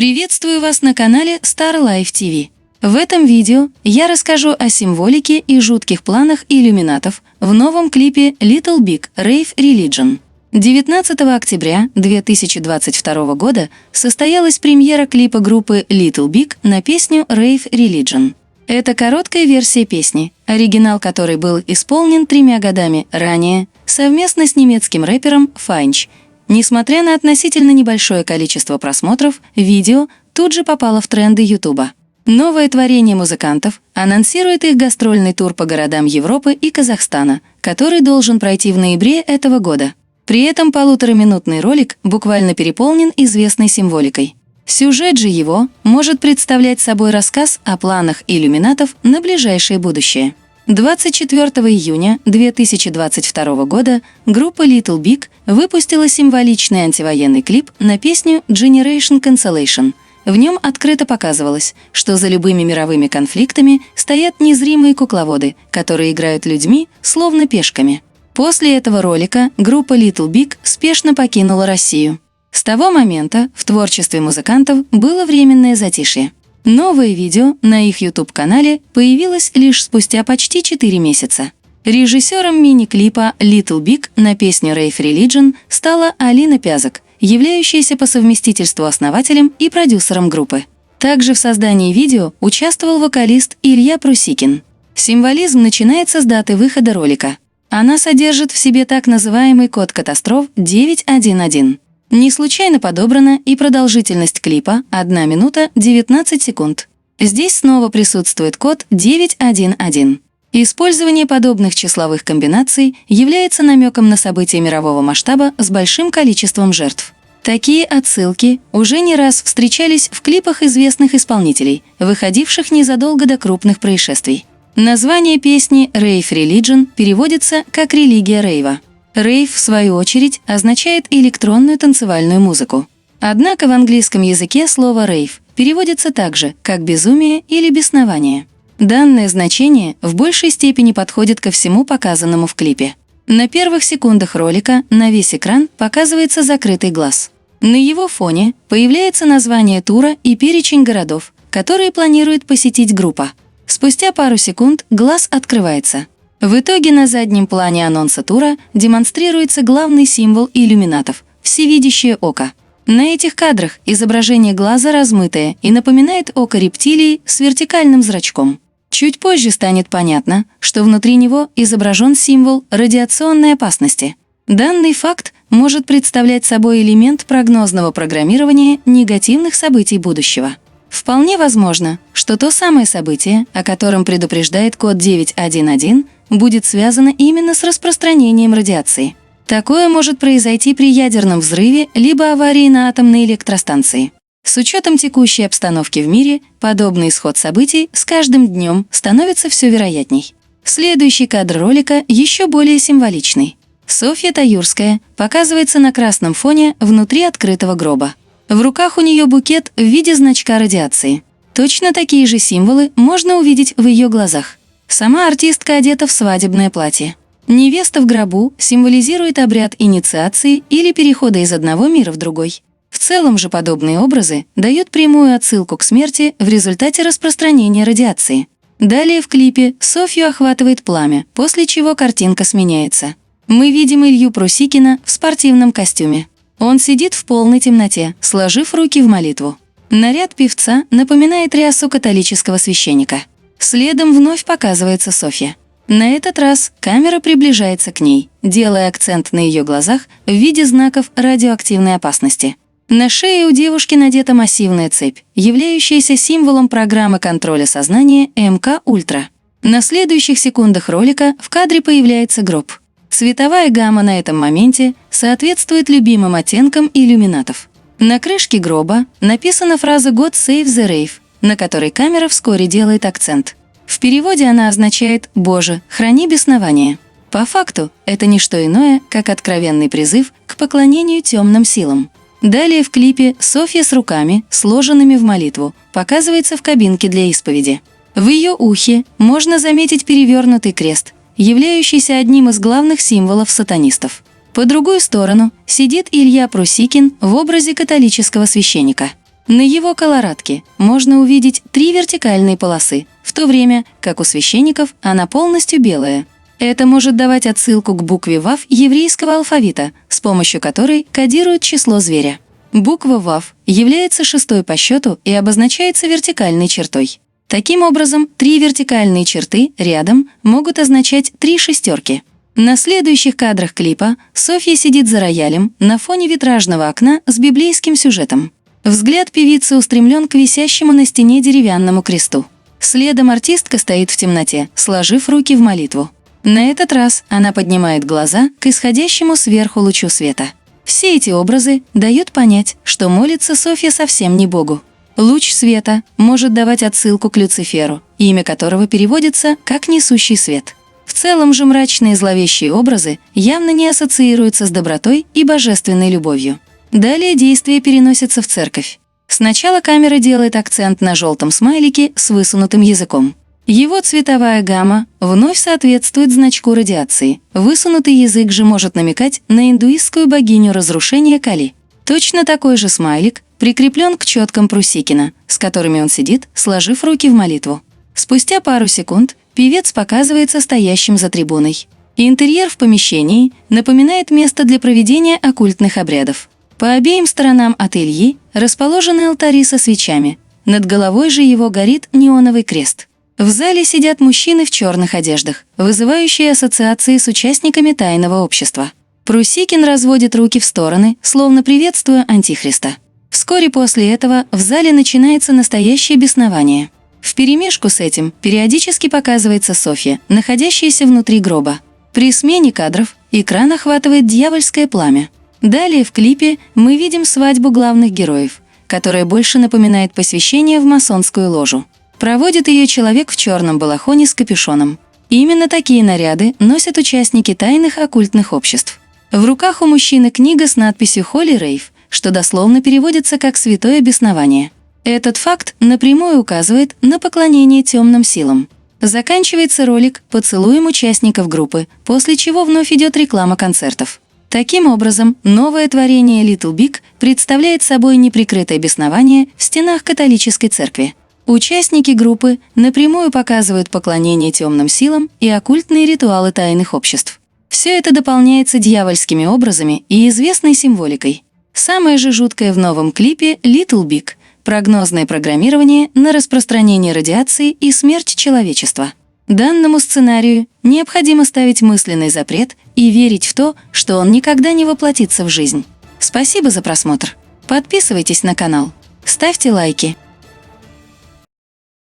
Приветствую вас на канале Star Life TV. В этом видео я расскажу о символике и жутких планах иллюминатов в новом клипе Little Big Rave Religion. 19 октября 2022 года состоялась премьера клипа группы Little Big на песню Rave Religion. Это короткая версия песни, оригинал которой был исполнен 3 годами ранее совместно с немецким рэпером Finch. Несмотря на относительно небольшое количество просмотров, видео тут же попало в тренды Ютуба. Новое творение музыкантов анонсирует их гастрольный тур по городам Европы и Казахстана, который должен пройти в ноябре этого года. При этом 1,5-минутный ролик буквально переполнен известной символикой. Сюжет же его может представлять собой рассказ о планах иллюминатов на ближайшее будущее. 24 июня 2022 года группа Little Big выпустила символичный антивоенный клип на песню Generation Cancellation. В нем открыто показывалось, что за любыми мировыми конфликтами стоят незримые кукловоды, которые играют людьми, словно пешками. После этого ролика группа Little Big спешно покинула Россию. С того момента в творчестве музыкантов было временное затишье. Новое видео на их YouTube-канале появилось лишь спустя почти 4 месяца. Режиссером мини-клипа Little Big на песню Rave Religion стала Алина Пязок, являющаяся по совместительству основателем и продюсером группы. Также в создании видео участвовал вокалист Илья Прусикин. Символизм начинается с даты выхода ролика. Она содержит в себе так называемый код катастроф 911. Не случайно подобрана и продолжительность клипа 1 минута 19 секунд. Здесь снова присутствует код 911. Использование подобных числовых комбинаций является намеком на события мирового масштаба с большим количеством жертв. Такие отсылки уже не раз встречались в клипах известных исполнителей, выходивших незадолго до крупных происшествий. Название песни Rave Religion переводится как «религия рейва». Рейв, в свою очередь, означает электронную танцевальную музыку. Однако в английском языке слово «рейв» переводится также, как «безумие» или «беснование». Данное значение в большей степени подходит ко всему показанному в клипе. На первых секундах ролика на весь экран показывается закрытый глаз. На его фоне появляется название тура и перечень городов, которые планирует посетить группа. Спустя пару секунд глаз открывается. В итоге на заднем плане анонса тура демонстрируется главный символ иллюминатов – всевидящее око. На этих кадрах изображение глаза размытое и напоминает око рептилии с вертикальным зрачком. Чуть позже станет понятно, что внутри него изображен символ радиационной опасности. Данный факт может представлять собой элемент прогнозного программирования негативных событий будущего. Вполне возможно, что то самое событие, о котором предупреждает код 911, будет связано именно с распространением радиации. Такое может произойти при ядерном взрыве либо аварии на атомной электростанции. С учетом текущей обстановки в мире, подобный исход событий с каждым днем становится все вероятней. Следующий кадр ролика еще более символичный. Софья Таюрская показывается на красном фоне внутри открытого гроба. В руках у нее букет в виде значка радиации. Точно такие же символы можно увидеть в ее глазах. Сама артистка одета в свадебное платье. Невеста в гробу символизирует обряд инициации или перехода из одного мира в другой. В целом же подобные образы дают прямую отсылку к смерти в результате распространения радиации. Далее в клипе Софью охватывает пламя, после чего картинка сменяется. Мы видим Илью Прусикина в спортивном костюме. Он сидит в полной темноте, сложив руки в молитву. Наряд певца напоминает рясу католического священника. Следом вновь показывается Софья. На этот раз камера приближается к ней, делая акцент на ее глазах в виде знаков радиоактивной опасности. На шее у девушки надета массивная цепь, являющаяся символом программы контроля сознания МК-Ультра. На следующих секундах ролика в кадре появляется гроб. Цветовая гамма на этом моменте соответствует любимым оттенкам иллюминатов. На крышке гроба написана фраза «God save the rave», на которой камера вскоре делает акцент. В переводе она означает «Боже, храни беснование». По факту, это не что иное, как откровенный призыв к поклонению темным силам. Далее в клипе Софья с руками, сложенными в молитву, показывается в кабинке для исповеди. В ее ухе можно заметить перевернутый крест, являющийся одним из главных символов сатанистов. По другую сторону сидит Илья Прусикин в образе католического священника. На его колорадке можно увидеть 3 вертикальные полосы, в то время как у священников она полностью белая. Это может давать отсылку к букве ВАВ еврейского алфавита, с помощью которой кодируют число зверя. Буква ВАВ является 6-й по счету и обозначается вертикальной чертой. Таким образом, 3 вертикальные черты рядом могут означать 3 шестерки. На следующих кадрах клипа Софья сидит за роялем на фоне витражного окна с библейским сюжетом. Взгляд певицы устремлен к висящему на стене деревянному кресту. Следом артистка стоит в темноте, сложив руки в молитву. На этот раз она поднимает глаза к исходящему сверху лучу света. Все эти образы дают понять, что молится Софья совсем не Богу. Луч света может давать отсылку к Люциферу, имя которого переводится как «несущий свет». В целом же мрачные зловещие образы явно не ассоциируются с добротой и божественной любовью. Далее действие переносится в церковь. Сначала камера делает акцент на желтом смайлике с высунутым языком. Его цветовая гамма вновь соответствует значку радиации. Высунутый язык же может намекать на индуистскую богиню разрушения Кали. Точно такой же смайлик прикреплен к четкам Прусикина, с которыми он сидит, сложив руки в молитву. Спустя пару секунд певец показывается стоящим за трибуной. Интерьер в помещении напоминает место для проведения оккультных обрядов. По обеим сторонам от Ильи расположены алтари со свечами. Над головой же его горит неоновый крест. В зале сидят мужчины в черных одеждах, вызывающие ассоциации с участниками тайного общества. Прусикин разводит руки в стороны, словно приветствуя Антихриста. Вскоре после этого в зале начинается настоящее беснование. Вперемешку с этим периодически показывается Софья, находящаяся внутри гроба. При смене кадров экран охватывает дьявольское пламя. Далее в клипе мы видим свадьбу главных героев, которая больше напоминает посвящение в масонскую ложу. Проводит ее человек в черном балахоне с капюшоном. Именно такие наряды носят участники тайных оккультных обществ. В руках у мужчины книга с надписью «Holy Rave», что дословно переводится как «святое беснование». Этот факт напрямую указывает на поклонение темным силам. Заканчивается ролик поцелуем участников группы, после чего вновь идет реклама концертов. Таким образом, новое творение Little Big представляет собой неприкрытое беснование в стенах католической церкви. Участники группы напрямую показывают поклонение темным силам и оккультные ритуалы тайных обществ. Все это дополняется дьявольскими образами и известной символикой. Самое же жуткое в новом клипе Little Big – прогнозное программирование на распространение радиации и смерть человечества. Данному сценарию необходимо ставить мысленный запрет и верить в то, что он никогда не воплотится в жизнь. Спасибо за просмотр. Подписывайтесь на канал, ставьте лайки.